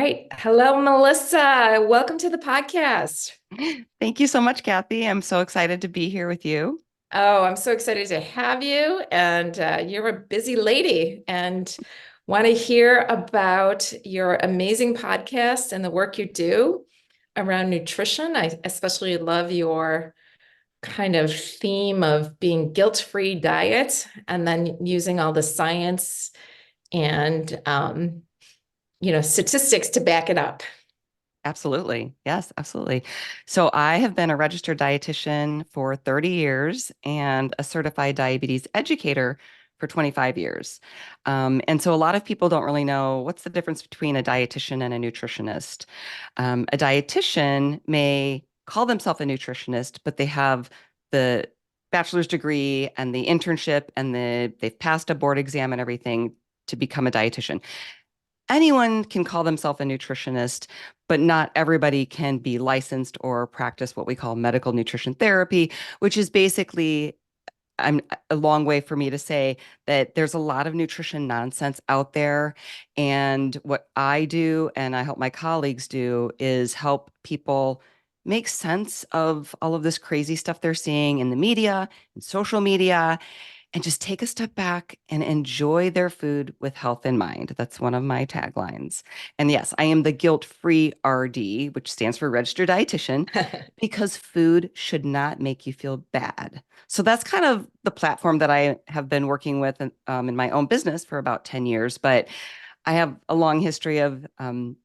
right. Hello, Melissa. Welcome to the podcast. Thank you so much, Kathy. I'm so excited to be here with you. Oh, I'm so excited to have you. And you're a busy lady and want to hear about your amazing podcast and the work you do around nutrition. I especially love your kind of theme of being guilt-free diet and then using all the science and statistics to back it up. Absolutely. Yes, absolutely. So I have been a registered dietitian for 30 years and a certified diabetes educator for 25 years. And so a lot of people don't really know what's the difference between a dietitian and a nutritionist. A dietitian may call themselves a nutritionist, but they have the bachelor's degree and the internship and they've passed a board exam and everything to become a dietitian. Anyone can call themselves a nutritionist, but not everybody can be licensed or practice what we call medical nutrition therapy, which is basically I'm a long way for me to say that there's a lot of nutrition nonsense out there. And what I do, and I help my colleagues do, is help people make sense of all of this crazy stuff they're seeing in the media and social media and just take a step back and enjoy their food with health in mind. That's one of my taglines. And yes, I am the guilt-free RD, which stands for registered dietitian, because food should not make you feel bad. So that's kind of the platform that I have been working with in my own business for about 10 years. But I have a long history of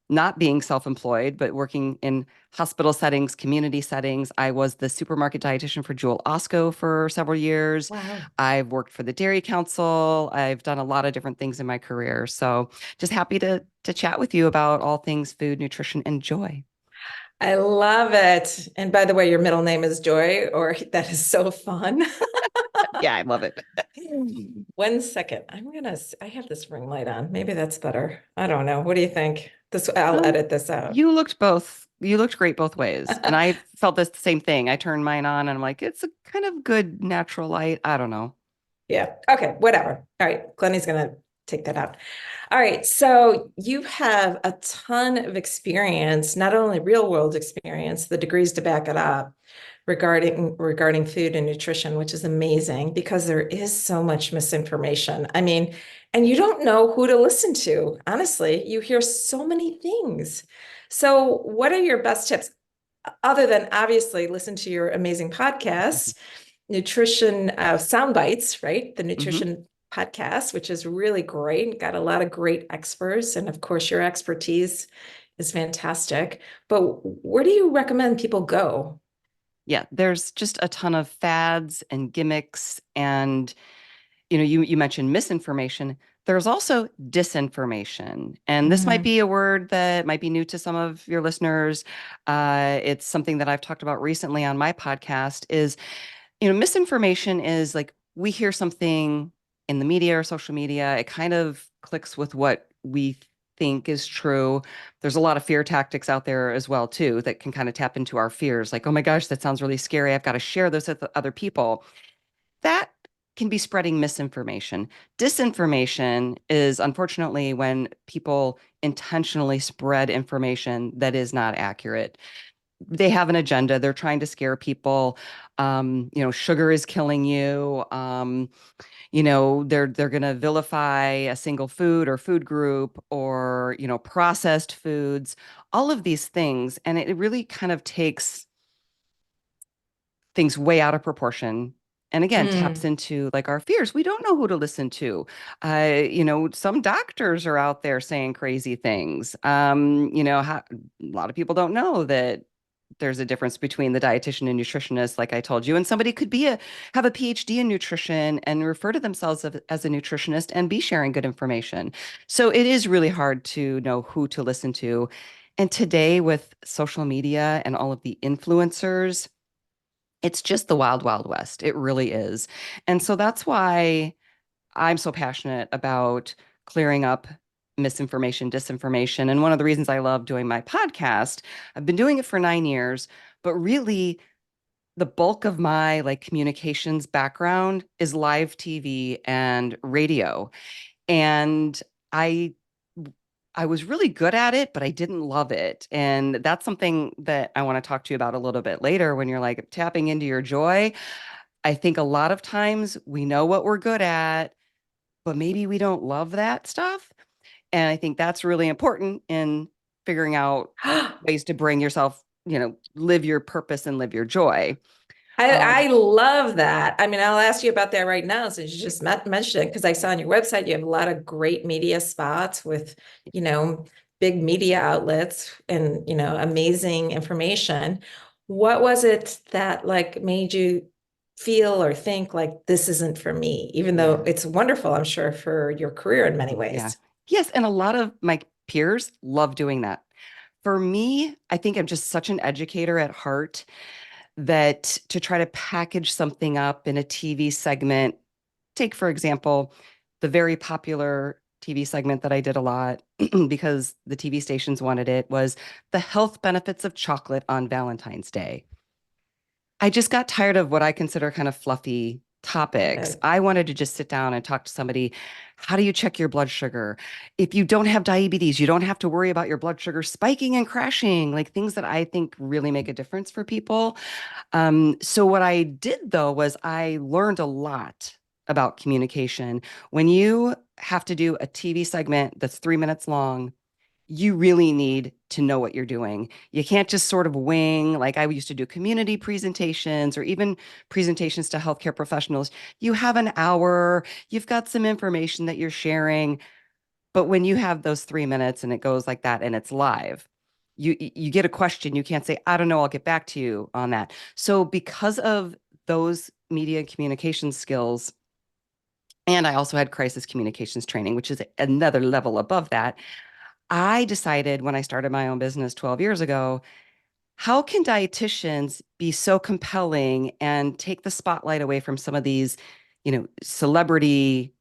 not being self-employed, but working in hospital settings, community settings. I was the supermarket dietitian for Jewel Osco for several years. Wow. I've worked for the Dairy Council. I've done a lot of different things in my career. So just happy to chat with you about all things food, nutrition, and joy. I love it. And by the way, your middle name is Joy, or that is so fun. Yeah, I love it. 1 second. I have this ring light on. Maybe that's better. I don't know. What do you think? I'll Um, edit this out. you looked great both ways. And I felt this the same thing. I turned mine on and I'm like, it's a kind of good natural light. I don't know. Yeah. Okay. Whatever. All right. Glennie's going to take that out. All right. So you have a ton of experience, not only real world experience, the degrees to back it up regarding food and nutrition, which is amazing because there is so much misinformation. I mean, and you don't know who to listen to. Honestly, you hear so many things. So what are your best tips other than obviously listen to your amazing podcasts? Nutrition sound bites, right? The Hmm. nutrition podcast, which is really great. Got a lot of great experts. And of course, your expertise is fantastic. But where do you recommend people go? Yeah, there's just a ton of fads and gimmicks and you mentioned misinformation. There's also disinformation. And this might Mm, be a word that might be new to some of your listeners. It's something that I've talked about recently on my podcast is, misinformation is like we hear something in the media or social media, it kind of clicks with what we think is true. There's a lot of fear tactics out there as well too that can kind of tap into our fears. Like, oh my gosh, that sounds really scary. I've got to share this with other people. That can be spreading misinformation. Disinformation is unfortunately when people intentionally spread information that is not accurate. They have an agenda. They're trying to scare people. Sugar is killing you. They're going to vilify a single food or food group or, processed foods, all of these things. And it really kind of takes things way out of proportion. And again, taps mm. into like our fears. We don't know who to listen to. Some doctors are out there saying crazy things. A lot of people don't know that there's a difference between the dietitian and nutritionist, like I told you. And somebody could have a PhD in nutrition and refer to themselves as a nutritionist and be sharing good information. So it is really hard to know who to listen to. And today, with social media and all of the influencers, it's just the wild, wild west. It really is. And so that's why I'm so passionate about clearing up misinformation, disinformation. And one of the reasons I love doing my podcast, I've been doing it for 9 years, but really the bulk of my like communications background is live TV and radio. And I I was really good at it, but I didn't love it. And that's something that I want to talk to you about a little bit later when you're like tapping into your joy. I think a lot of times we know what we're good at, but maybe we don't love that stuff. And I think that's really important in figuring out ways to bring yourself, live your purpose and live your joy. I love that. I mean, I'll ask you about that right now since you just mentioned it, because I saw on your website you have a lot of great media spots with, you know, big media outlets and, amazing information. What was it that like made you feel or think like this isn't for me, even though Yeah. it's wonderful, I'm sure, for your career in many Yeah. ways? Yes. And a lot of my peers love doing that. For me, I think I'm just such an educator at heart that to try to package something up in a TV segment, take, for example, the very popular TV segment that I did a lot because the TV stations wanted it was the health benefits of chocolate on Valentine's Day. I just got tired of what I consider kind of fluffy topics. Uh, I wanted to just sit down and talk to somebody. How do you check your blood sugar? If you don't have diabetes, you don't have to worry about your blood sugar spiking and crashing, like things that I think really make a difference for people. So what I did though was I learned a lot about communication. When you have to do a TV segment that's 3 minutes long, you really need to know what you're doing. You can't just sort of wing, like I used to do community presentations or even presentations to healthcare professionals. You have an hour, you've got some information that you're sharing, but when you have those 3 minutes and it goes like that and it's live, you get a question, you can't say, I don't know, I'll get back to you on that. So because of those media and communication skills, and I also had crisis communications training, which is another level above that. I decided when I started my own business 12 years ago, how can dietitians be so compelling and take the spotlight away from some of these, celebrity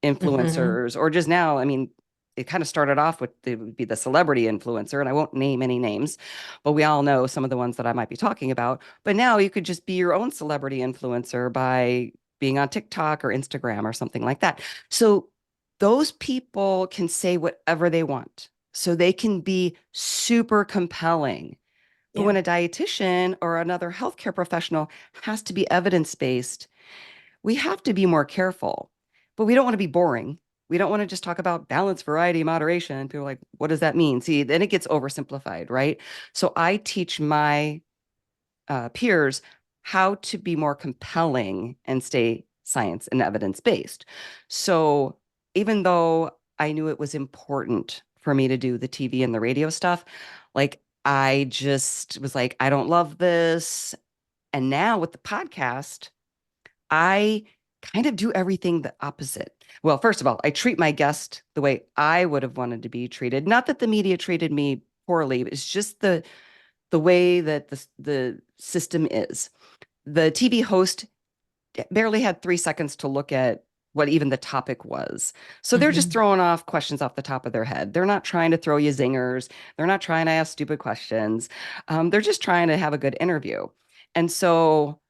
mhm. influencers or just now, I mean, it kind of started off with it would be the celebrity influencer, and I won't name any names, but we all know some of the ones that I might be talking about. But now you could just be your own celebrity influencer by being on TikTok or Instagram or something like that. So those people can say whatever they want. So they can be super compelling. But Yeah. when a dietitian or another healthcare professional has to be evidence-based, we have to be more careful, but we don't want to be boring. We don't want to just talk about balance, variety, moderation. People are like, what does that mean? See, then it gets oversimplified, right? So I teach my peers how to be more compelling and stay science and evidence based. So even though I knew it was important for me to do the TV and the radio stuff, like I just was like, I don't love this. And now with the podcast, I kind of do everything the opposite. Well, first of all, I treat my guest the way I would have wanted to be treated. Not that the media treated me poorly, it's just the way that the system is. The TV host barely had 3 seconds to look at what even the topic was. So they're just Mhm. throwing off questions off the top of their head. They're not trying to throw you zingers. They're not trying to ask stupid questions. They're just trying to have a good interview. And so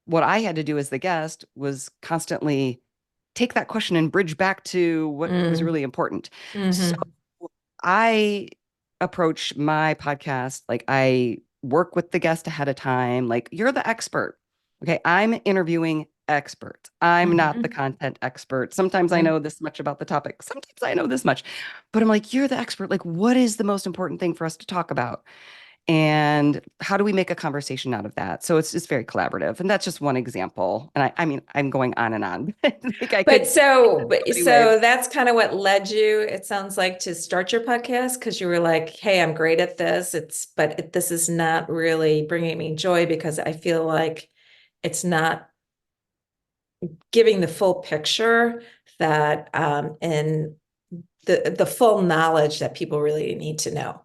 what I had to do as the guest was constantly take that question and bridge back to what was Mm. really important. So Mhm. I approach my podcast like I work with the guest ahead of time. Like, you're the expert. Okay. I'm interviewing experts. I'm not the Mhm. content expert. Sometimes I Mhm. know this much about the topic. Sometimes I know this much, but I'm like, you're the expert. Like, what is the most important thing for us to talk about? And how do we make a conversation out of that? So it's just very collaborative. And that's just one example. And I mean, I'm going on and on. Like I But could so, so but many ways. so that's kind of what led you, it sounds like, to start your podcast because you were like, "Hey, I'm great at this. This is not really bringing me joy because I feel like it's not giving the full picture that and the full knowledge that people really need to know."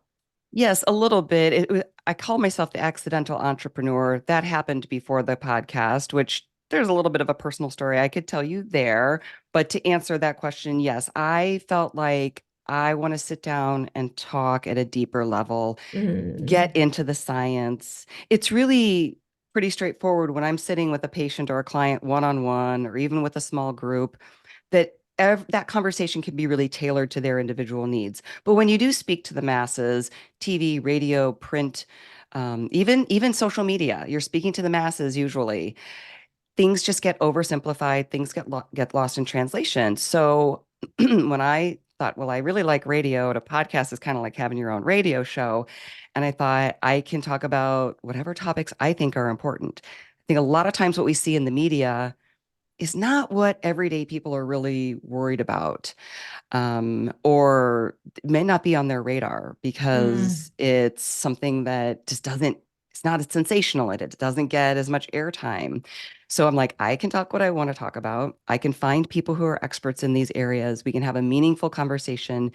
Yes, a little bit. I call myself the accidental entrepreneur. That happened before the podcast, which there's a little bit of a personal story I could tell you there. But to answer that question, yes, I felt like I want to sit down and talk at a deeper level, get Mm. into the science. It's really pretty straightforward when I'm sitting with a patient or a client one on one, or even with a small group, that that conversation can be really tailored to their individual needs. But when you do speak to the masses, TV, radio, print, even social media, you're speaking to the masses usually. Things just get oversimplified, things get lost in translation. So when I thought, well, I really like radio, and a podcast is kind of like having your own radio show. And I thought I can talk about whatever topics I think are important. I think a lot of times what we see in the media is not what everyday people are really worried about, or may not be on their radar Mm, because it's something that just doesn't, it's not as sensational. It doesn't get as much airtime. So I'm like, I can talk what I want to talk about. I can find people who are experts in these areas. We can have a meaningful conversation.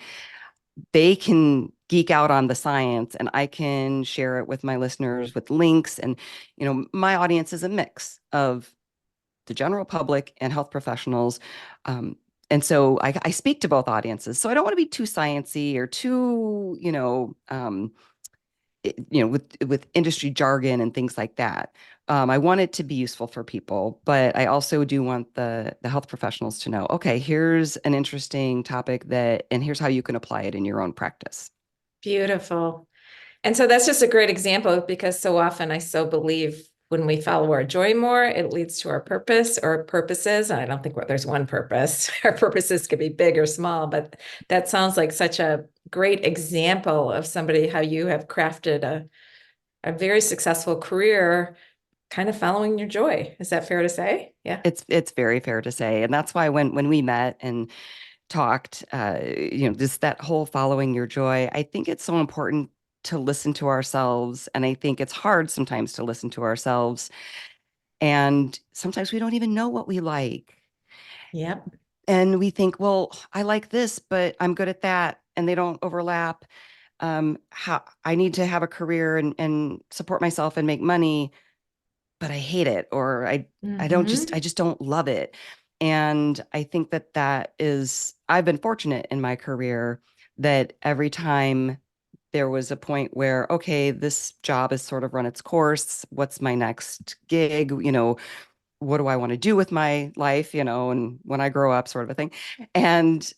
They can geek out on the science, and I can share it with my listeners with links. And, my audience is a mix of the general public and health professionals. And so I speak to both audiences. So I don't want to be too sciencey or too, with industry jargon and things like that. I want it to be useful for people, but I also do want the health professionals to know, okay, here's an interesting topic and here's how you can apply it in your own practice. beautiful. And so that's just a great example because so often I so believe when we follow our joy more, it leads to our purpose or purposes. I don't think there's one purpose. Our purposes could be big or small, but that sounds like such a great example of somebody how you have crafted a very successful career kind of following your joy. Is that fair to say? Yeah. It's very fair to say, and that's why when we met and talked, just that whole following your joy. I think it's so important to listen to ourselves. And I think it's hard sometimes to listen to ourselves. And sometimes we don't even know what we like. Yep. And we think, well, I like this, but I'm good at that. And they don't overlap. How I need to have a career and support myself and make money, but I hate it, or I Hmm. just don't love it. And I think that is, I've been fortunate in my career that every time there was a point where, okay, this job has sort of run its course. What's my next gig? What do I want to do with my life? And when I grow up, sort of a thing. And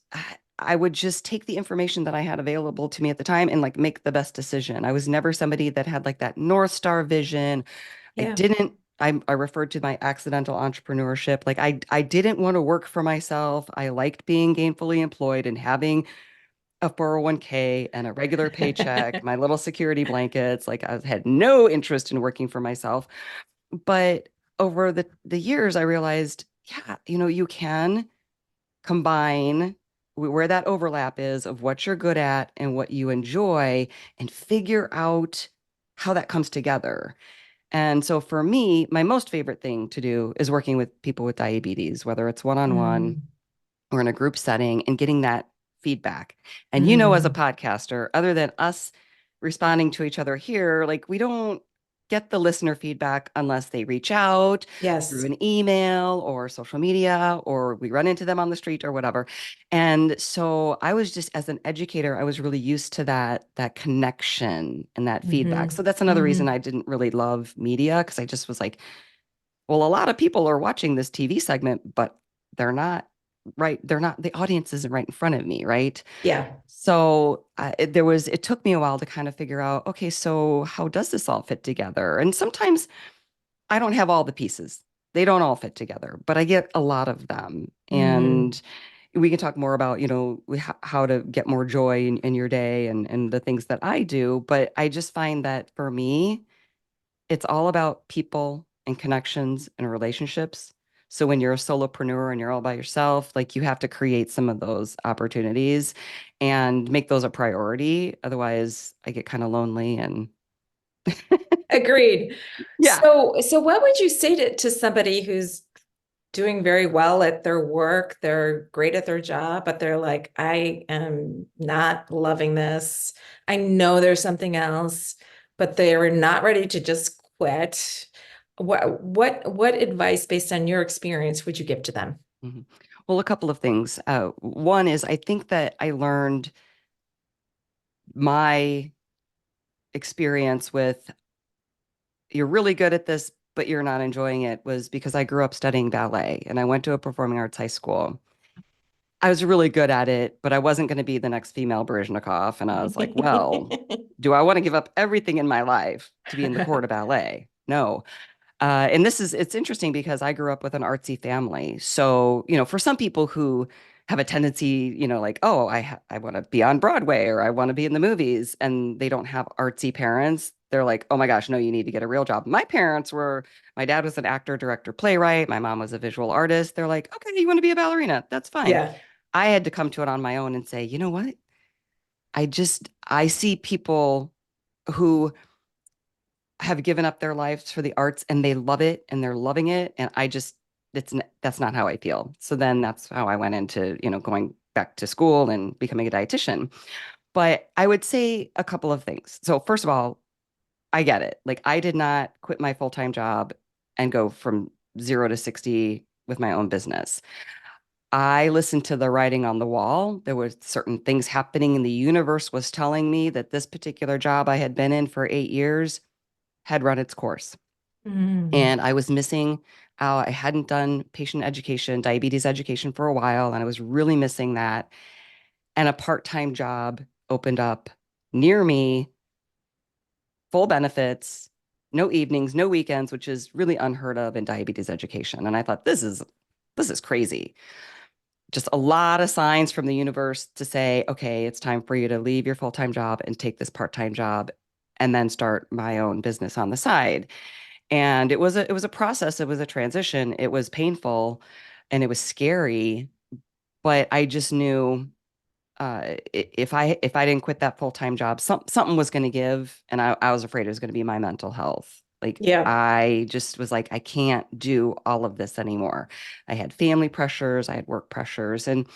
I would just take the information that I had available to me at the time and like make the best decision. I was never somebody that had like that North Star vision. I Yeah. didn't, I referred to my accidental entrepreneurship. Like I didn't want to work for myself. I liked being gainfully employed and having a 401k and a regular paycheck, my little security blankets. Like I had no interest in working for myself. But over the years, I realized, yeah, you can combine where that overlap is of what you're good at and what you enjoy and figure out how that comes together. And so for me, my most favorite thing to do is working with people with diabetes, whether it's one-on-one Mm, or in a group setting, and getting that feedback. And as a mm. podcaster, other than us responding to each other here, like we don't get the listener feedback unless they reach out through Yes. an email or social media, or we run into them on the street or whatever. And so I was just, as an educator, I was really used to that connection and that feedback. Hmm. So that's another reason Hmm. I didn't really love media, because I just was like, well, a lot of people are watching this TV segment, but they're not they're not, the audience isn't right in front of me, right? Yeah. So it took me a while to kind of figure out, okay, so how does this all fit together? And sometimes I don't have all the pieces. They don't all fit together, but I get a lot of them. Mm. And we can talk more about, how to get more joy in your day and the things that I do. But I just find that for me, it's all about people and connections and relationships. So when you're a solopreneur and you're all by yourself, like you have to create some of those opportunities and make those a priority. Otherwise, I get kind of lonely and Agreed. yeah. So what would you say to somebody who's doing very well at their work? They're great at their job, but they're like, I am not loving this. I know there's something else, but they're not ready to just quit. What advice based on your experience would you give to them? Mhm. Well, a couple of things. One is I think that I learned my experience with you're really good at this, but you're not enjoying it was because I grew up studying ballet and I went to a performing arts high school. I was really good at it, but I wasn't going to be the next female Baryshnikov. And I was like, well, do I want to give up everything in my life to be in the court of ballet? No. And it's interesting because I grew up with an artsy family. So, for some people who have a tendency, like, oh, I want to be on Broadway or I want to be in the movies, and they don't have artsy parents, they're like, oh my gosh, no, you need to get a real job. My dad was an actor, director, playwright. My mom was a visual artist. They're like, okay, you want to be a ballerina? That's fine. Yeah. I had to come to it on my own and say, you know what? I see people who have given up their lives for the arts and they love it and they're loving it. And that's not how I feel. So then that's how I went into, going back to school and becoming a dietitian. But I would say a couple of things. So first of all, I get it. Like I did not quit my full-time job and go from 0 to 60 with my own business. I listened to the writing on the wall. There were certain things happening, and the universe was telling me that this particular job I had been in for 8 years had run its course. Mm. And I was missing out. I hadn't done patient education, diabetes education for a while, and I was really missing that. And a part-time job opened up near me, full benefits, no evenings, no weekends, which is really unheard of in diabetes education. And I thought, this is crazy. Just a lot of signs from the universe to say, okay, it's time for you to leave your full-time job and take this part-time job and then start my own business on the side. And it was a process, it was a transition, it was painful and it was scary, but I just knew if I didn't quit that full-time job, something was going to give, and I was afraid it was going to be my mental health. Like Yeah. I just was like, I can't do all of this anymore. I had family pressures, I had work pressures, and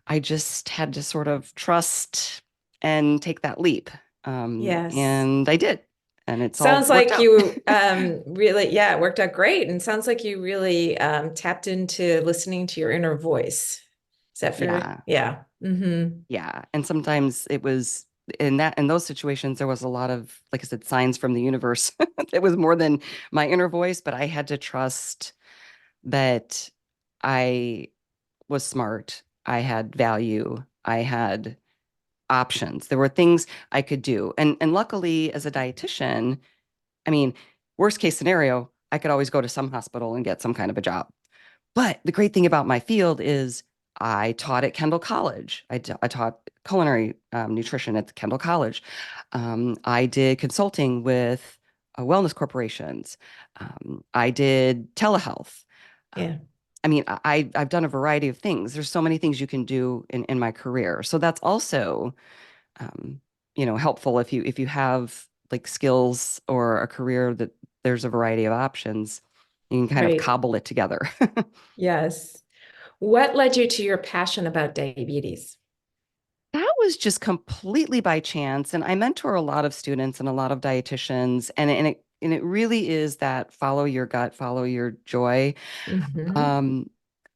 I just had to sort of trust and take that leap. Yes. And I did, and it's all Sounds worked like out. you really, yeah, it worked out great. And sounds like you really tapped into listening to your inner voice. Is that fair? Yeah. Yeah. Yeah. And sometimes it was in those situations, there was a lot of, like I said, signs from the universe. It was more than my inner voice, but I had to trust that I was smart. I had value. I had options. There were things I could do. And luckily, as a dietitian, I mean, worst case scenario, I could always go to some hospital and get some kind of a job. But the great thing about my field is I taught at Kendall College. I taught culinary nutrition at Kendall College. I did consulting with wellness corporations. I did telehealth. Yeah. I mean, I've done a variety of things. There's so many things you can do in my career. So that's also um, helpful if you have like skills or a career that there's a variety of options. You can kind of Right. cobble it together. Yes. What led you to your passion about diabetes? That was just completely by chance. And I mentor a lot of students and a lot of dietitians, and it really is that follow your gut, follow your joy. Hmm. Um,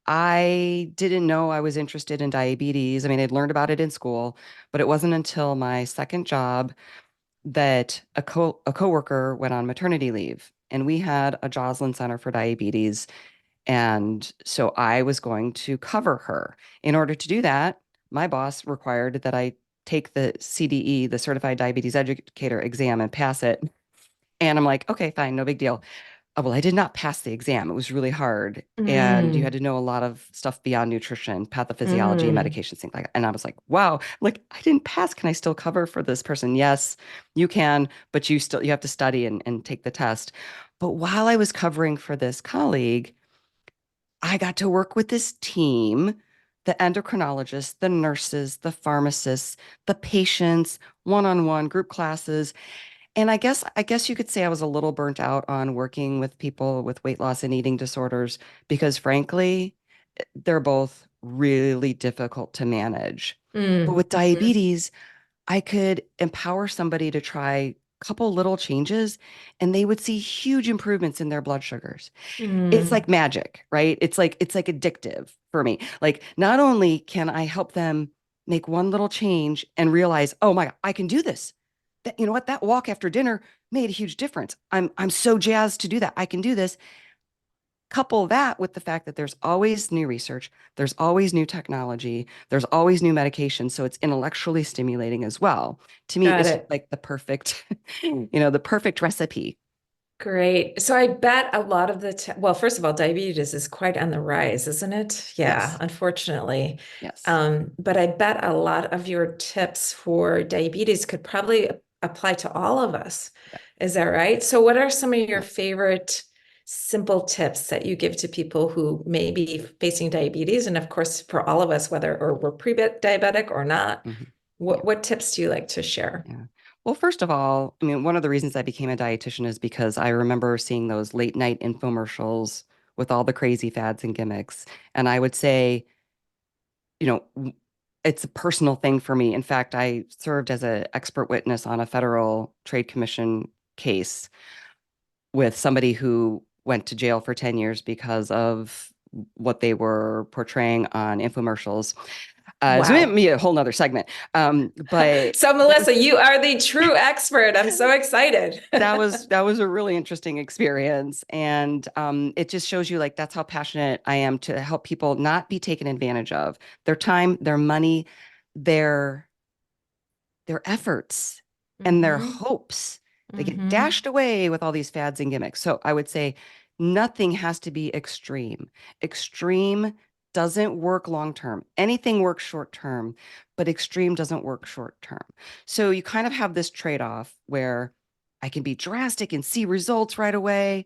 I didn't know I was interested in diabetes. I mean, I'd learned about it in school, but it wasn't until my second job that a coworker went on maternity leave, and we had a Joslin Center for Diabetes. And so I was going to cover her. In order to do that, my boss required that I take the CDE, the Certified Diabetes Educator exam, and pass it. And I'm like, okay, fine, no big deal. Oh, well, I did not pass the exam. It was really hard. And you had Mm. to know a lot of stuff beyond nutrition, pathophysiology, Mm. medications, things like that. And I was like, wow, like I didn't pass. Can I still cover for this person? Yes, you can, but you have to study and take the test. But while I was covering for this colleague, I got to work with this team, the endocrinologists, the nurses, the pharmacists, the patients, one-on-one group classes. And I guess you could say I was a little burnt out on working with people with weight loss and eating disorders because frankly, they're both really difficult to manage. But Mm. with diabetes, I could empower somebody to try a couple little changes and they would see huge improvements in their blood sugars. It's Mm. like magic, right? It's like addictive for me. Like not only can I help them make one little change and realize, oh my God, I can do this. That you know what? That walk after dinner made a huge difference. I'm so jazzed to do that. I can do this. couple that with the fact that there's always new research, there's always new technology, there's always new medication. So it's intellectually stimulating as well. To me, Got it's just it. like the perfect, the perfect recipe. Great. So I bet a lot of well, first of all, diabetes is quite on the rise, isn't it? Yeah, Yes. unfortunately. Yes. But I bet a lot of your tips for diabetes could probably apply to all of us. Yeah. Is that right? So what are some of your Yeah. favorite simple tips that you give to people who may be facing diabetes? And of course, for all of us, whether or we're pre-diabetic or not, Mhm. Yeah. what tips do you like to share? Yeah. Well, first of all, I mean, one of the reasons I became a dietitian is because I remember seeing those late night infomercials with all the crazy fads and gimmicks. And I would say, it's a personal thing for me. In fact, I served as an expert witness on a Federal Trade Commission case with somebody who went to jail for 10 years because of what they were portraying on infomercials. So it may Wow. be a whole nother segment. But So, Melissa, you are the true expert. I'm so excited. that was a really interesting experience. And it just shows you like that's how passionate I am to help people not be taken advantage of. Their time, their money, their their efforts and their Hmm. hopes. They get Hmm. dashed away with all these fads and gimmicks. So I would say nothing has to be extreme. Extreme doesn't work long term. Anything works short term, but extreme doesn't work short term. So you kind of have this trade-off where I can be drastic and see results right away,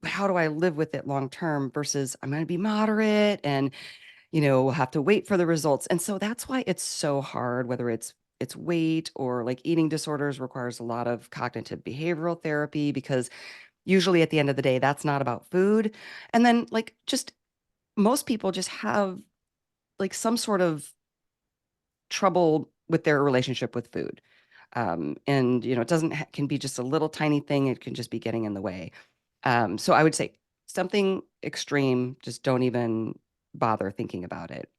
but how do I live with it long term versus I'm going to be moderate and we'll have to wait for the results. And so that's why it's so hard, whether it's weight or like eating disorders requires a lot of cognitive behavioral therapy because usually at the end of the day, that's not about food. And then like just most people just have like some sort of trouble with their relationship with food. And it doesn't can be just a little tiny thing. It can just be getting in the way. So I would say something extreme, just don't even bother thinking about it.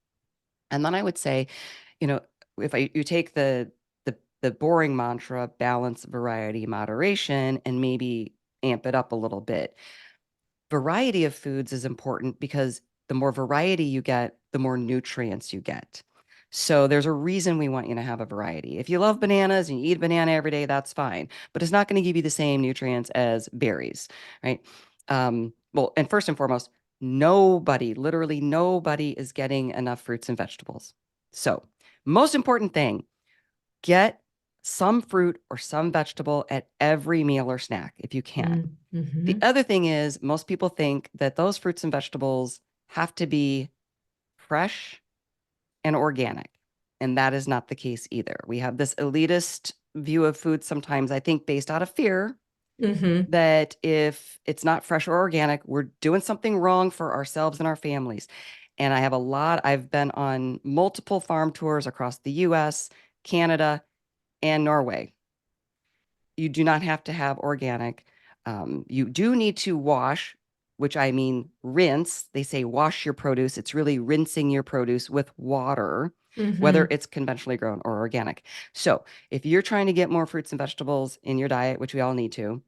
And then I would say, you know, if you take the boring mantra, balance, variety, moderation, and maybe amp it up a little bit. Variety of foods is important because the more variety you get, the more nutrients you get. So there's a reason we want you to have a variety. If you love bananas and you eat a banana every day, that's fine, but it's not going to give you the same nutrients as berries, right? Well, and first and foremost, nobody, literally nobody is getting enough fruits and vegetables. So, most important thing, get some fruit or some vegetable at every meal or snack if you can. The Mm-hmm. other thing is, most people think that those fruits and vegetables have to be fresh and organic. And that is not the case either. We have this elitist view of food sometimes, I think, based out of fear Mm-hmm. that if it's not fresh or organic, we're doing something wrong for ourselves and our families. And I've been on multiple farm tours across the US, Canada, and Norway. You do not have to have organic. You do need to wash, which I mean rinse. They say wash your produce. It's really rinsing your produce with water, whether Mm-hmm. it's conventionally grown or organic. So if you're trying to get more fruits and vegetables in your diet, which we all need to,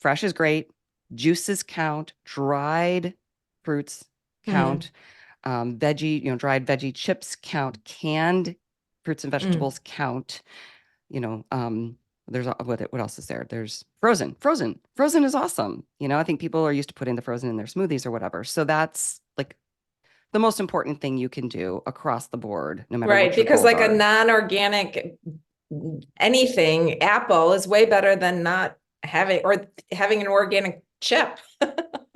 fresh is great. Juices count. Dried fruits Mm-hmm. count. Veggie, dried veggie chips count. Canned fruits and Mm. vegetables count. You know, there's what else is there? There's frozen. Frozen is awesome. I think people are used to putting the frozen in their smoothies or whatever. So that's like the most important thing you can do across the board, no matter Right, what your because goals like a are. non-organic anything, apple is way better than not having an organic chip.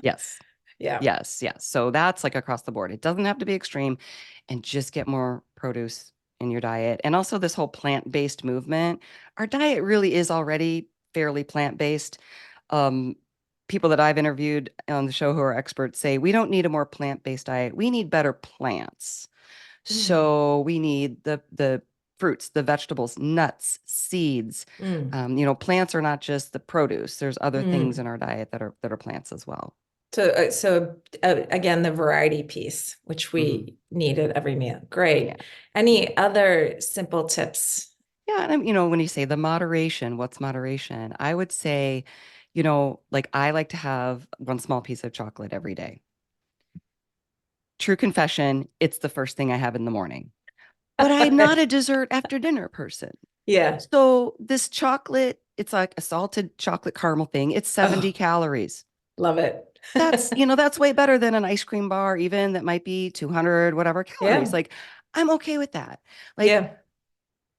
Yes. Yeah. Yes, yes. So that's like across the board. It doesn't have to be extreme and just get more produce in your diet. And also this whole plant-based movement. Our diet really is already fairly plant-based. Um, People that I've interviewed on the show who are experts say we don't need a more plant-based diet. We need better plants. Mm. So we need the fruits, the vegetables, nuts, seeds. Mm. Plants are not just the produce. There's other things Mm. in our diet that are plants as well. So again, the variety piece, which Mhm. we need at every meal. Yeah. Great. Yeah. Any other simple tips? Yeah. And when you say the moderation, what's moderation? I would say, Like I like to have one small piece of chocolate every day. True confession, it's the first thing I have in the morning. But I'm not a dessert after dinner person. Yeah. So this chocolate, it's like a salted chocolate caramel thing. It's 70 Oh, calories. love it. That's way better than an ice cream bar, even that might be 200, whatever calories. Yeah. Like, I'm okay with that. Like, Yeah.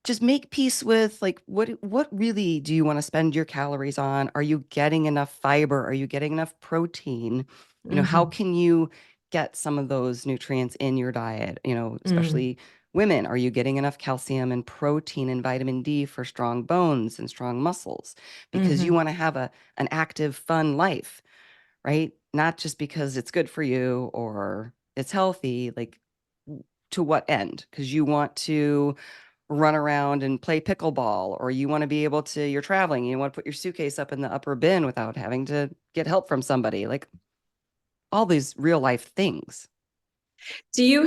just make peace with like what really do you want to spend your calories on? Are you getting enough fiber? Are you getting enough protein? How Hmm. can you get some of those nutrients in your diet? Mm. Especially women, are you getting enough calcium and protein and vitamin D for strong bones and strong muscles? Because you Hmm. want to have an active, fun life, right? Not just because it's good for you or it's healthy, like to what end? Because you want to run around and play pickleball, or you want to be able to, you're traveling, you want to put your suitcase up in the upper bin without having to get help from somebody, like all these real life things. Do you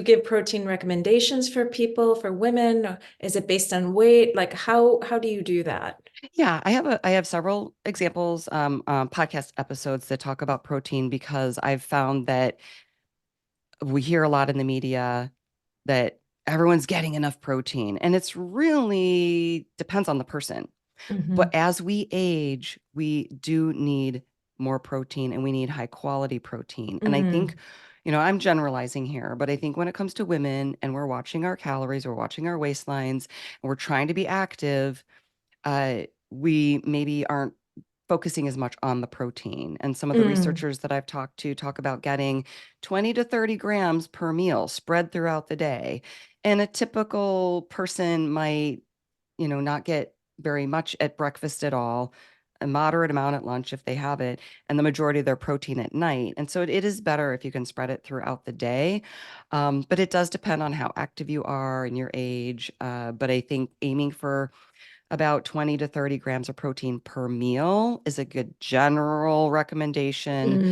give protein recommendations for people, for women? Or is it based on weight? Like how do you do that? Yeah, I have several examples, podcast episodes that talk about protein because I've found that we hear a lot in the media that everyone's getting enough protein, and it's really depends on the person. But Hmm. as we age, we do need more protein and we need high quality protein. And I think, Mm. I'm generalizing here, but I think when it comes to women and we're watching our calories, we're watching our waistlines, and we're trying to be active, we maybe aren't focusing as much on the protein. And some of the Mm. researchers that I've talked to talk about getting 20 to 30 grams per meal spread throughout the day. And a typical person might not get very much at breakfast at all, a moderate amount at lunch if they have it, and the majority of their protein at night. And so it is better if you can spread it throughout the day. But it does depend on how active you are and your age. But I think aiming for about 20 to 30 grams of protein per meal is a good general recommendation.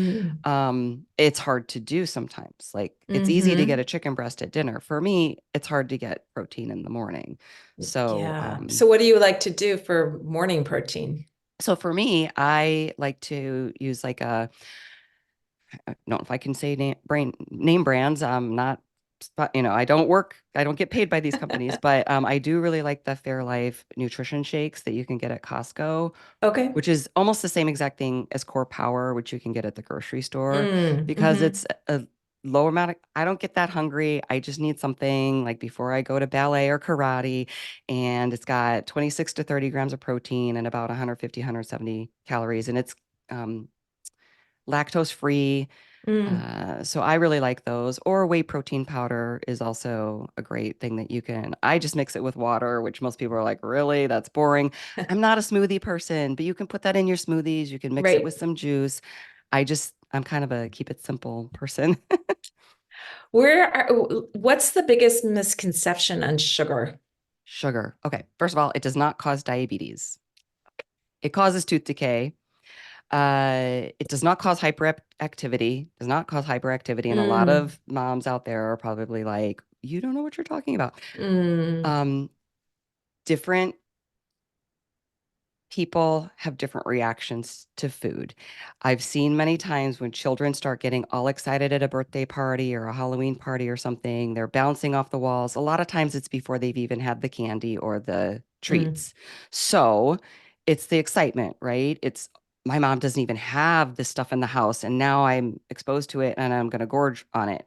Mm. It's hard to do sometimes. Like it's easy to get Hmm. a chicken breast at dinner. For me, it's hard to get protein in the morning. So, Yeah. So what do you like to do for morning protein? so for me, I like to use like I don't know if I can say name brands. Not, I don't get paid by these companies, but I do really like the Fairlife nutrition shakes that you can get at Costco, Okay. which is almost the same exact thing as Core Power, which you can get at the grocery store Mm. because Hmm. it's a low amount of, I don't get that hungry. I just need something like before I go to ballet or karate, and it's got 26 to 30 grams of protein and about 150, 170 calories, and it's um, lactose free. Mm. So I really like those. Or whey protein powder is also a great thing that you can. I just mix it with water, which most people are like, really? That's boring. I'm not a smoothie person, but you can put that in your smoothies. You can mix it with Right. some juice. I'm kind of a keep it simple person. What's the biggest misconception on sugar? Sugar. Okay. First of all, it does not cause diabetes. It causes tooth decay. It does not cause hyperactivity, does not cause hyperactivity. And a lot Mm. of moms out there are probably like, you don't know what you're talking about. Mm. Um, Different people have different reactions to food. I've seen many times when children start getting all excited at a birthday party or a Halloween party or something, they're bouncing off the walls. A lot of times it's before they've even had the candy or the Mm. treats. So it's the excitement, right? It's my mom doesn't even have this stuff in the house, and now I'm exposed to it and I'm going to gorge on it.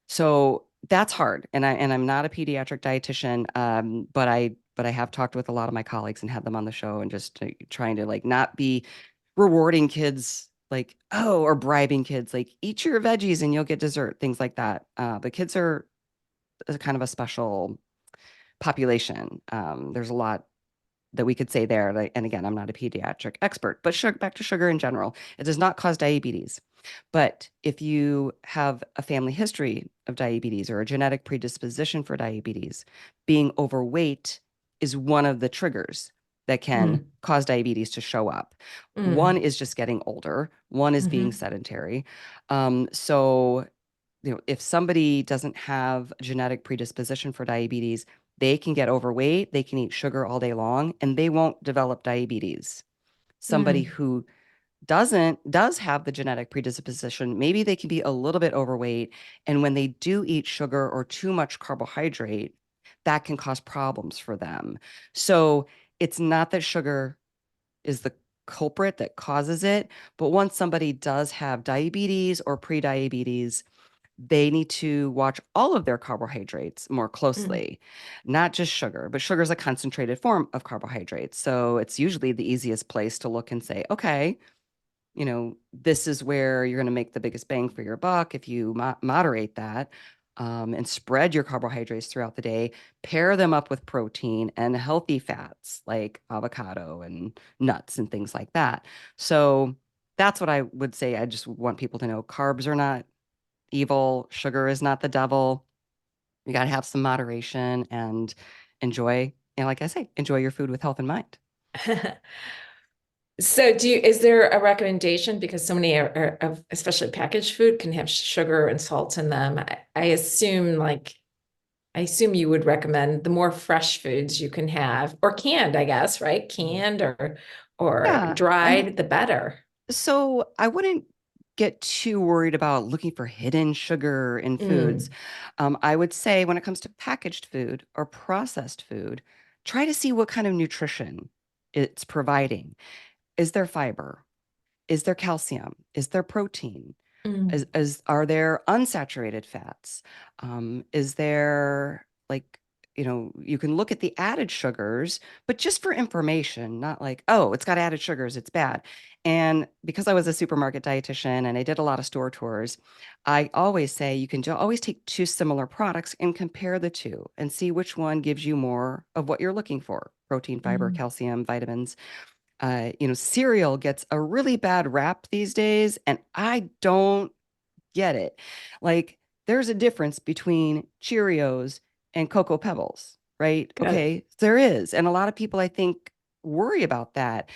So that's hard. And I'm not a pediatric dietitian, but I have talked with a lot of my colleagues and had them on the show and just trying to like not be rewarding kids like, oh, or bribing kids like eat your veggies and you'll get dessert, things like that. But kids are kind of a special population. There's a lot that we could say there. Like, and again, I'm not a pediatric expert, but back to sugar in general, it does not cause diabetes. But if you have a family history of diabetes or a genetic predisposition for diabetes, being overweight is one of the triggers that can Mm. cause diabetes to show up. One Mm. is just getting older, one is being Hmm. sedentary. So if somebody doesn't have a genetic predisposition for diabetes, they can get overweight, they can eat sugar all day long, and they won't develop diabetes. Somebody Mm, who does have the genetic predisposition, maybe they can be a little bit overweight. And when they do eat sugar or too much carbohydrate, that can cause problems for them. So it's not that sugar is the culprit that causes it, but once somebody does have diabetes or prediabetes, they need to watch all of their carbohydrates more mm, closely, not just sugar, but sugar is a concentrated form of carbohydrates. So it's usually the easiest place to look and say, okay, this is where you're going to make the biggest bang for your buck if you moderate that, and spread your carbohydrates throughout the day, pair them up with protein and healthy fats like avocado and nuts and things like that. So that's what I would say. I just want people to know carbs are not evil, sugar is not the devil. You got to have some moderation and enjoy, like I say, enjoy your food with health in mind. mm. So is there a recommendation because so many of especially packaged food can have sugar and salt in them? I assume I assume you would recommend the more fresh foods you can have or canned, I guess, right? Canned or Yeah, dried, the better. so I wouldn't get too worried about looking for hidden sugar in foods. Mm, I would say when it comes to packaged food or processed food, try to see what kind of nutrition it's providing. Is there fiber? Is there calcium? Is there protein? mm, Are there unsaturated fats? Is there like, you can look at the added sugars, but just for information, not like, oh, it's got added sugars, it's bad. And because I was a supermarket dietitian and I did a lot of store tours, I always say you can always take two similar products and compare the two and see which one gives you more of what you're looking for: protein, fiber, mm, calcium, vitamins. Cereal gets a really bad rap these days, and I don't get it. Like, there's a difference between Cheerios and Cocoa Pebbles, right? got it. Okay, there is. And a lot of people, I think, worry about that.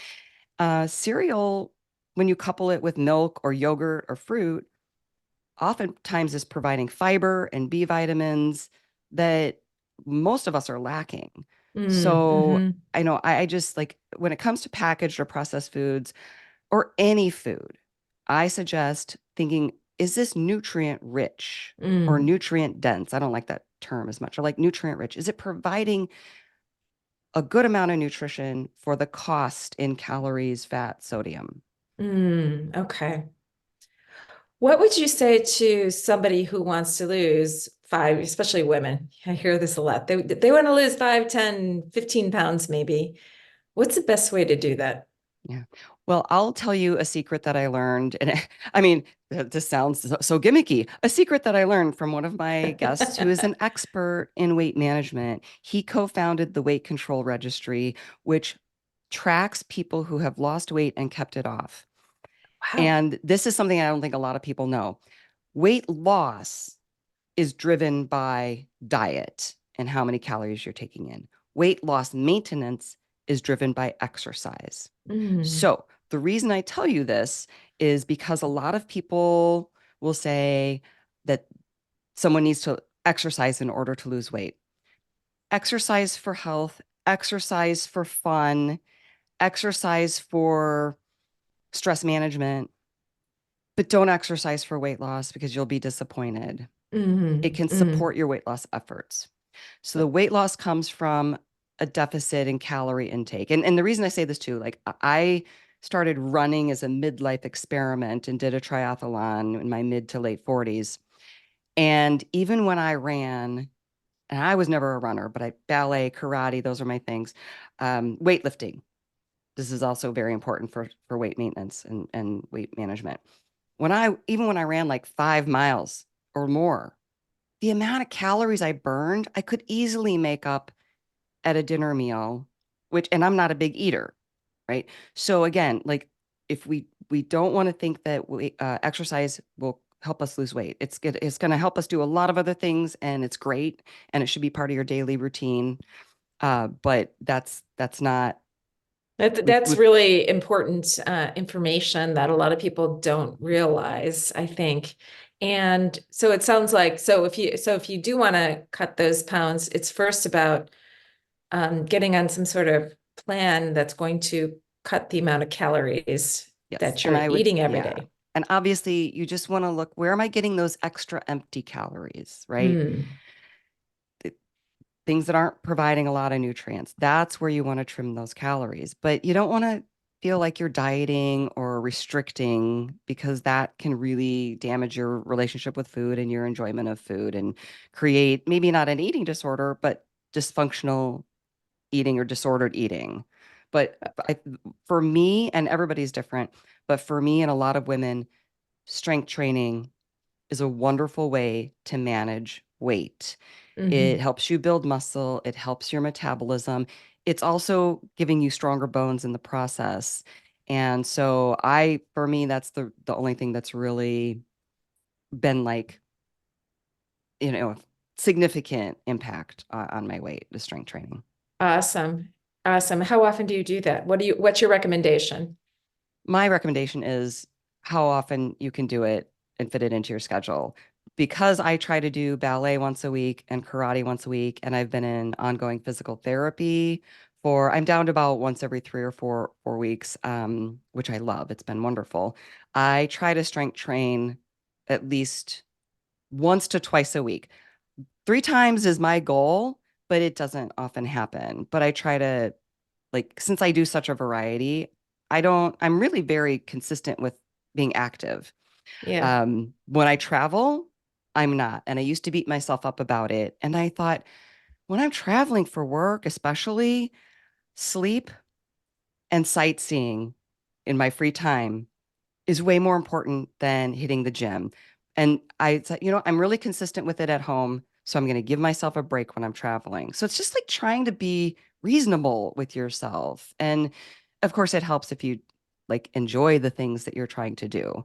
Cereal, when you couple it with milk or yogurt or fruit, oftentimes is providing fiber and B vitamins that most of us are lacking. Mm, So hmm I know I just like when it comes to packaged or processed foods or any food, I suggest thinking, is this nutrient rich or mm, nutrient dense? I don't like that term as much. Or like nutrient rich. Is it providing a good amount of nutrition for the cost in calories, fat, sodium? okay. What would you say to somebody who wants to lose five, especially women? I hear this a lot. They want to lose 5, 10, 15 pounds maybe. What's the best way to do that? Yeah. Well, I'll tell you a secret that I learned. And I mean, this sounds so gimmicky. A secret that I learned from one of my guests who is an expert in weight management. He co-founded the Weight Control Registry, which tracks people who have lost weight and kept it off. Wow. And this is something I don't think a lot of people know. Weight loss is driven by diet and how many calories you're taking in. Weight loss maintenance is driven by exercise. Mm, So, the reason I tell you this is because a lot of people will say that someone needs to exercise in order to lose weight. Exercise for health, exercise for fun, exercise for stress management, but don't exercise for weight loss because you'll be disappointed. It mm, can mm. support your weight loss efforts. So the weight loss comes from a deficit in calorie intake. And the reason I say this too, like I started running as a midlife experiment and did a triathlon in my mid to late 40s. And even when I ran, and I was never a runner, but ballet, karate, those are my things. Weightlifting. This is also very important for weight maintenance and weight management. Even when I ran like 5 miles or more, the amount of calories I burned, I could easily make up at a dinner meal, and I'm not a big eater, right? So again, like if we don't want to think that exercise will help us lose weight. It's going to help us do a lot of other things, and it's great, and it should be part of your daily routine. But that's not That's we really important information that a lot of people don't realize, I think. And so it sounds like if you do want to cut those pounds, it's first about getting on some sort of plan that's going to cut the amount of calories Yes. that And you're I would, eating every yeah. day. And obviously, you just want to look, where am I getting those extra empty calories, right? Mm, Things that aren't providing a lot of nutrients. That's where you want to trim those calories. But you don't want to feel like you're dieting or restricting because that can really damage your relationship with food and your enjoyment of food and create maybe not an eating disorder, but dysfunctional eating or disordered eating. But I, for me, and everybody's different, but for me and a lot of women, strength training is a wonderful way to manage weight. It mhm. helps you build muscle, it helps your metabolism. It's also giving you stronger bones in the process. And so for me, that's the only thing that's really been like, you know, significant impact on my weight, the strength training. Awesome. Awesome. How often do you do that? What's your recommendation? My recommendation is how often you can do it and fit it into your schedule. Because I try to do ballet once a week and karate once a week, and I've been in ongoing physical therapy I'm down to about once every 3 or 4 weeks, which I love. It's been wonderful. I try to strength train at least once to twice a week. 3 times is my goal, but it doesn't often happen. But I try to, like, since I do such a variety, I'm really very consistent with being active. Yeah. When I travel, I'm not. And I used to beat myself up about it. And I thought, when I'm traveling for work, especially, sleep and sightseeing in my free time is way more important than hitting the gym. And I said, I'm really consistent with it at home. So I'm going to give myself a break when I'm traveling. So it's just like trying to be reasonable with yourself. And of course, it helps if you like enjoy the things that you're trying to do.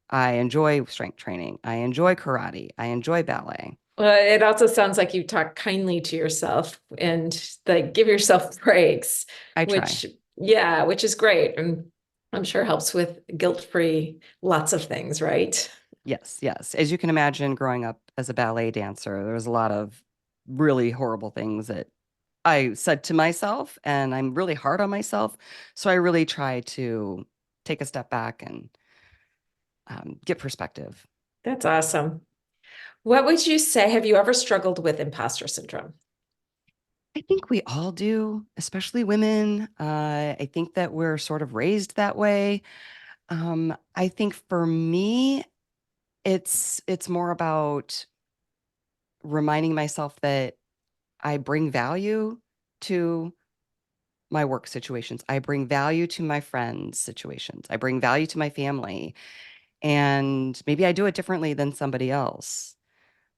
I enjoy strength training. I enjoy karate. I enjoy ballet. Well, it also sounds like you talk kindly to yourself and like give yourself breaks, I try. which, yeah, which is great. And I'm sure helps with guilt-free lots of things, right? Yes, yes. As you can imagine, growing up as a ballet dancer, there was a lot of really horrible things that I said to myself, and I'm really hard on myself. So I really try to take a step back and get perspective. That's awesome. What would you say? Have you ever struggled with imposter syndrome? I think we all do, especially women. I think that we're sort of raised that way. I think for me, it's more about reminding myself that I bring value to my work situations. I bring value to my friends' situations. I bring value to my family. And maybe I do it differently than somebody else,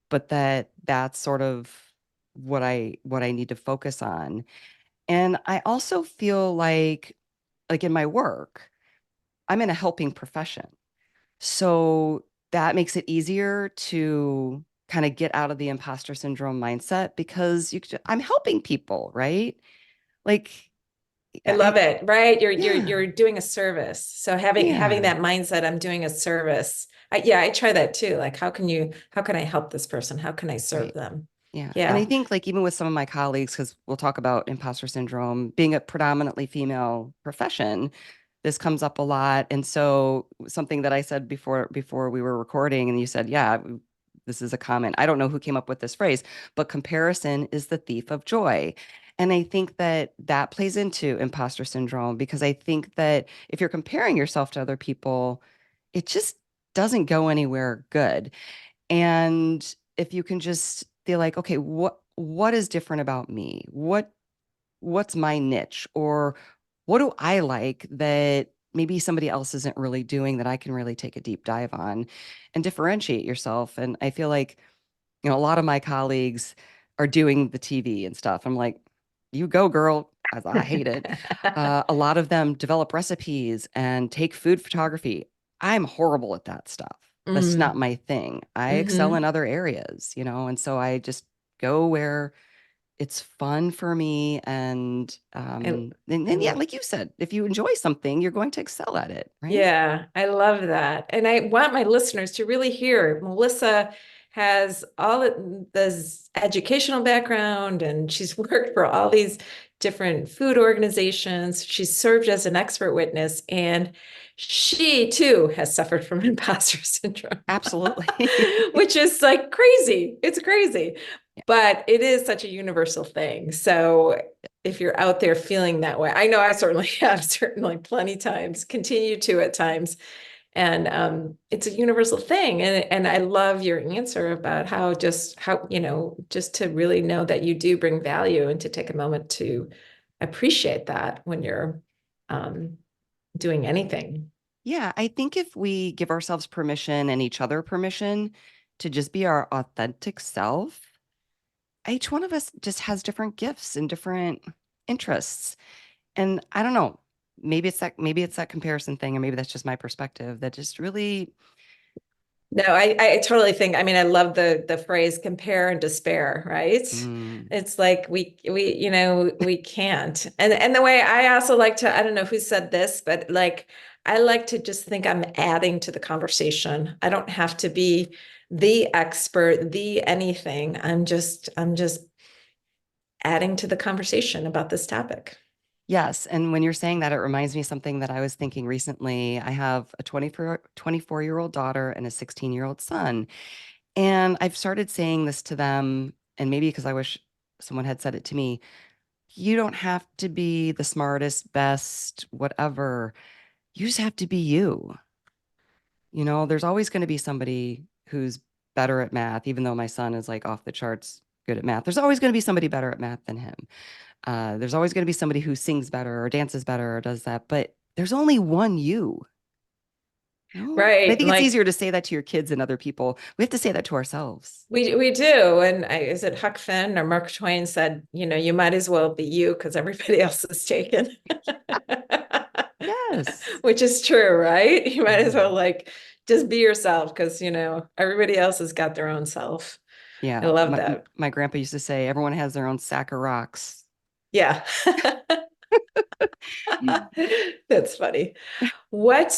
but that's sort of what I need to focus on. And I also feel like in my work, I'm in a helping profession. So that makes it easier to kind of get out of the imposter syndrome mindset because I'm helping people, right? Like I love it, right? You're yeah, doing a service. So having yeah. that mindset, I'm doing a service. Yeah, I try that too. Like, how can I help this person? How can I serve Right. them? Yeah. And I Yeah. think like even with some of my colleagues, because we'll talk about imposter syndrome, being a predominantly female profession, this comes up a lot. And so something that I said before we were recording, and you said, yeah, this is a comment. I don't know who came up with this phrase, but comparison is the thief of joy. And I think that that plays into imposter syndrome because I think that if you're comparing yourself to other people, it just doesn't go anywhere good. And if you can just feel like, okay, what is different about me? What's my niche? Or what do I like that maybe somebody else isn't really doing that I can really take a deep dive on and differentiate yourself? And I feel like, a lot of my colleagues are doing the TV and stuff. I'm like, you go, girl. I hate it. A lot of them develop recipes and take food photography. I'm horrible at that stuff. That's just not Mm, my thing. I excel in hmm. other areas, and so I just go where it's fun for me. And I, and yeah, like you said, if you enjoy something, you're going to excel at it, right? yeah, I love that. And I want my listeners to really hear Melissa has all this educational background and she's worked for all these different food organizations. She's served as an expert witness, and she too has suffered from imposter syndrome, Absolutely. which is like crazy. It's crazy, but it is such a universal thing. So if you're out there feeling that way, I know I certainly have, certainly plenty times, continue to at times. And it's a universal thing. And I love your answer about how, just to really know that you do bring value and to take a moment to appreciate that when you're um, doing anything. Yeah, I think if we give ourselves permission and each other permission to just be our authentic self, each one of us just has different gifts and different interests. And I don't know, maybe it's that comparison thing, or maybe that's just my perspective that just really, No, I totally think, I mean, I love the phrase compare and despair, right? mm, It's like we can't. And the way I also like to, I don't know who said this, but like I like to just think I'm adding to the conversation. I don't have to be the expert, the anything. I'm just adding to the conversation about this topic. yes. And when you're saying that, it reminds me of something that I was thinking recently. I have a 24-year-old daughter and a 16-year-old son. And I've started saying this to them, and maybe because I wish someone had said it to me, you don't have to be the smartest, best, whatever. You just have to be you. There's always going to be somebody who's better at math, even though my son is like off the charts good at math. There's always going to be somebody better at math than him. There's always going to be somebody who sings better or dances better or does that, but there's only one you. No. And I Right. think it's Like easier to say that to your kids and other people. We have to say that to ourselves. we do. And is it Huck Finn or Mark Twain said, you might as well be you because everybody else is taken. Yes. Which is true, right? You might as well Mhm. like just be yourself because everybody else has got their own self. I Yeah. love My, that. my grandpa used to say, everyone has their own sack of rocks. Yeah. That's funny. What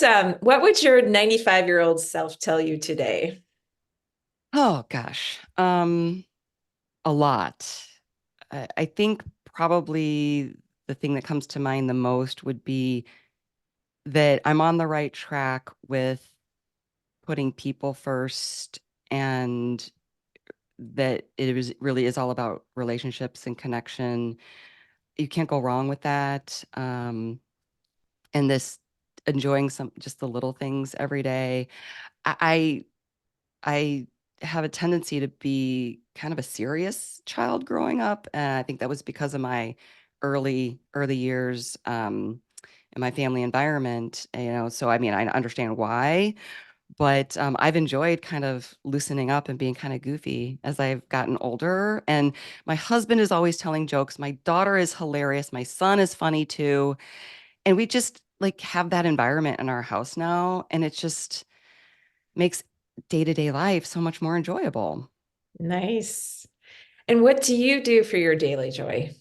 would your 95-year-old self tell you today? Oh gosh. A lot. I think probably the thing that comes to mind the most would be that I'm on the right track with putting people first, and that really is all about relationships and connection. You can't go wrong with that. And this enjoying some just the little things every day. I I have a tendency to be kind of a serious child growing up, and I think that was because of my early years in my family environment. So I mean, I understand why, but I've enjoyed kind of loosening up and being kind of goofy as I've gotten older. And my husband is always telling jokes. My daughter is hilarious. My son is funny too, and we just like have that environment in our house now, and it just makes day-to-day life so much more enjoyable. Nice. And what do you do for your daily joy?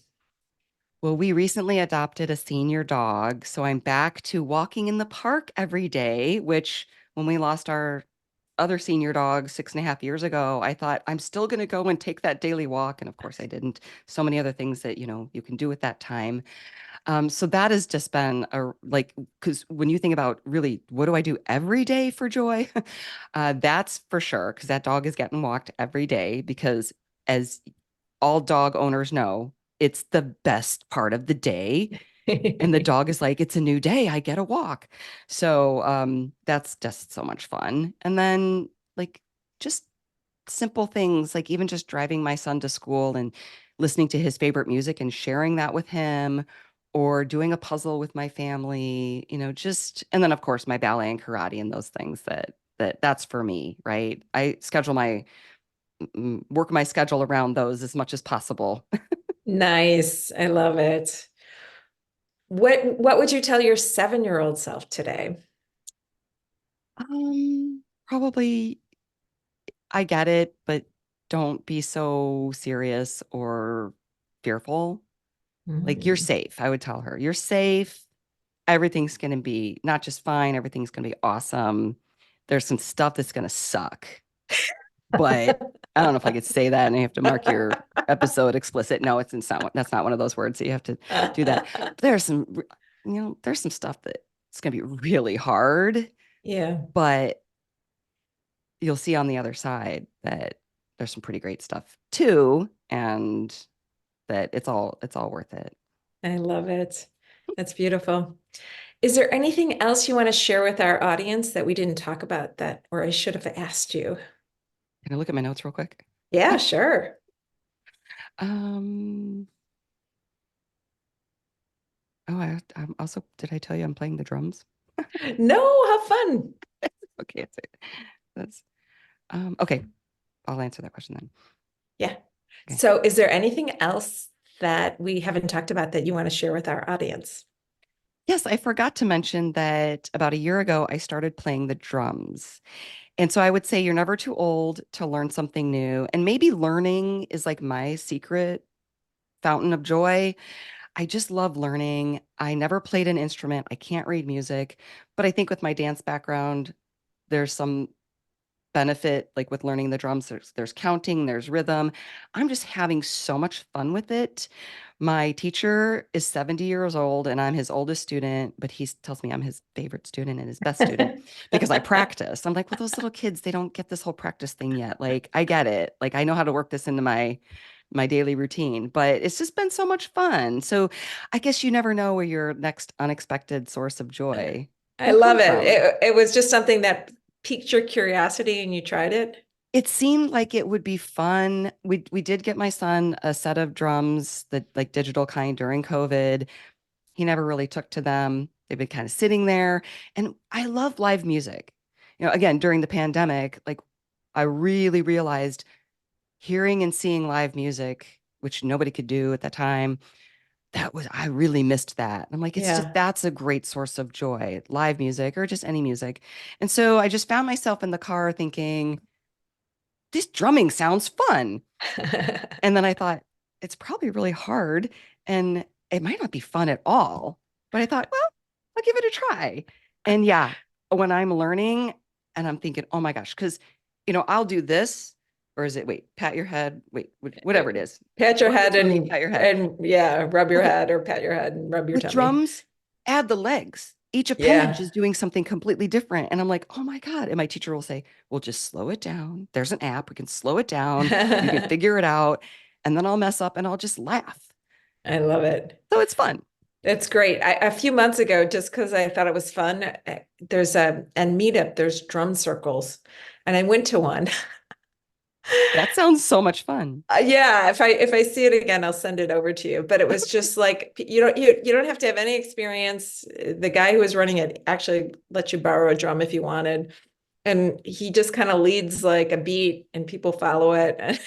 Well, we recently adopted a senior dog, so I'm back to walking in the park every day, which when we lost our other senior dog 6.5 years ago, I thought I'm still going to go and take that daily walk. And of course I didn't. So many other things that, you can do at that time. So that has just been because when you think about really, what do I do every day for joy? That's for sure, because that dog is getting walked every day because, as all dog owners know, it's the best part of the day. And the dog is like, it's a new day. I get a walk. So that's just so much fun. And then, like, just simple things, like even just driving my son to school and listening to his favorite music and sharing that with him, or doing a puzzle with my family, and then of course my ballet and karate and those things that's for me, right? I schedule my work my schedule around those as much as possible. Nice. I love it. What would you tell your 7-year-old self today? Probably I get it, but don't be so serious or fearful. Like, you're Mm. safe. I would tell her, you're safe. Everything's going to be not just fine, everything's going to be awesome. There's some stuff that's going to suck, but I don't know if I could say that and you have to mark your episode explicit. No, it's not. That's not one of those words. So you have to do that. But there's there's some stuff that it's going to be really hard, Yeah, but you'll see on the other side that there's some pretty great stuff too, and that it's all worth it. I love it. That's beautiful. Is there anything else you want to share with our audience that we didn't talk about that, or I should have asked you? Can I look at my notes real quick? Yeah, sure. Um, oh, I'm also, did I tell you I'm playing the drums? No, how fun. Okay, that's okay. I'll answer that question then. Yeah. Okay. So is there anything else that we haven't talked about that you want to share with our audience? Yes, I forgot to mention that about a year ago, I started playing the drums. And so I would say you're never too old to learn something new. And maybe learning is like my secret fountain of joy. I just love learning. I never played an instrument. I can't read music, but I think with my dance background, there's some benefit like with learning the drums. There's counting, there's rhythm. I'm just having so much fun with it. My teacher is 70 years old and I'm his oldest student, but he tells me I'm his favorite student and his best student because I practice. I'm like, well, those little kids, they don't get this whole practice thing yet. Like, I get it. Like, I know how to work this into my daily routine, but it's just been so much fun. So I guess you never know where your next unexpected source of joy I can come love it. from. It was just something that piqued your curiosity and you tried it. It seemed like it would be fun. We did get my son a set of drums, the like digital kind during COVID. He never really took to them. They've been kind of sitting there. And I love live music. Again, during the pandemic, like I really realized hearing and seeing live music, which nobody could do at that time, I really missed that. I'm like, Yeah. that's a great source of joy, live music or just any music. And so I just found myself in the car thinking, this drumming sounds fun. And then I thought, it's probably really hard and it might not be fun at all. But I thought, well, I'll give it a try. And yeah, when I'm learning and I'm thinking, oh my gosh, because, I'll do this, or is it, wait, pat your head, wait, whatever it is, Pat your rub your head tummy, pat your head. and yeah, rub your Okay, head or pat your head and rub your with tummy. drums, add the legs. Each appendage Yeah. is doing something completely different. And I'm like, oh my God. And my teacher will say, well, just slow it down. There's an app. We can slow it down. You can figure it out. And then I'll mess up and I'll just laugh. I love it. So it's fun. It's great. A few months ago, just because I thought it was fun, there's and Meetup, there's drum circles. And I went to one. That sounds so much fun. Yeah, if I see it again, I'll send it over to you. But it was just like you don't have to have any experience. The guy who was running it actually let you borrow a drum if you wanted. And he just kind of leads like a beat and people follow it. And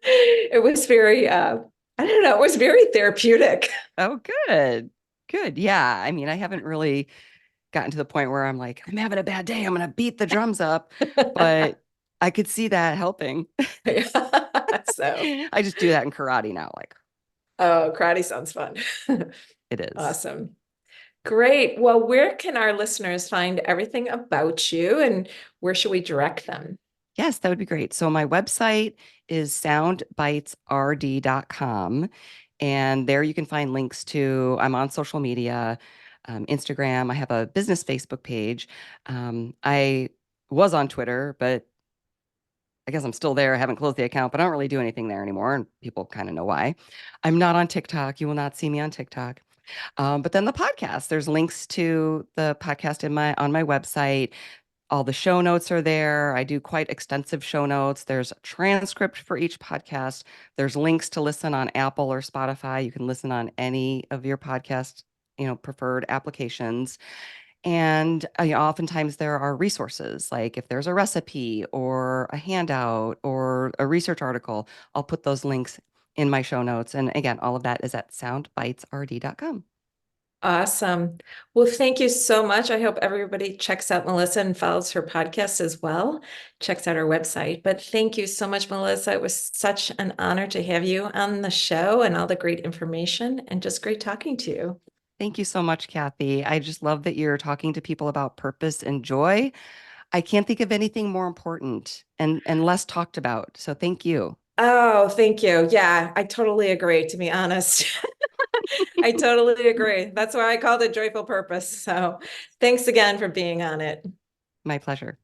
it was very I don't know, it was very therapeutic. Oh, good. Good. Yeah. I mean, I haven't really gotten to the point where I'm like, I'm having a bad day. I'm going to beat the drums up. But I could see that helping. So, I just do that in karate now. Like, oh, karate sounds fun. it is. Awesome. Great. Well, where can our listeners find everything about you and where should we direct them? Yes, that would be great. So my website is soundbitesrd.com. And there you can find links to, I'm on social media, Instagram. I have a business Facebook page. I was on Twitter, but I guess I'm still there. I haven't closed the account, but I don't really do anything there anymore. And people kind of know why. I'm not on TikTok. You will not see me on TikTok. But then the podcast, there's links to the podcast on my website. All the show notes are there. I do quite extensive show notes. There's a transcript for each podcast. There's links to listen on Apple or Spotify. You can listen on any of your podcast, preferred applications. And oftentimes there are resources, like if there's a recipe or a handout or a research article, I'll put those links in my show notes. And again, all of that is at soundbitesrd.com. Awesome. Well, thank you so much. I hope everybody checks out Melissa and follows her podcast as well, checks out her website. But thank you so much, Melissa. It was such an honor to have you on the show and all the great information and just great talking to you. Thank you so much, Kathy. I just love that you're talking to people about purpose and joy. I can't think of anything more important and less talked about. So thank you. Oh, thank you. Yeah, I totally agree, to be honest. I totally agree. That's why I called it Joyful Purpose. So thanks again for being on it. My pleasure.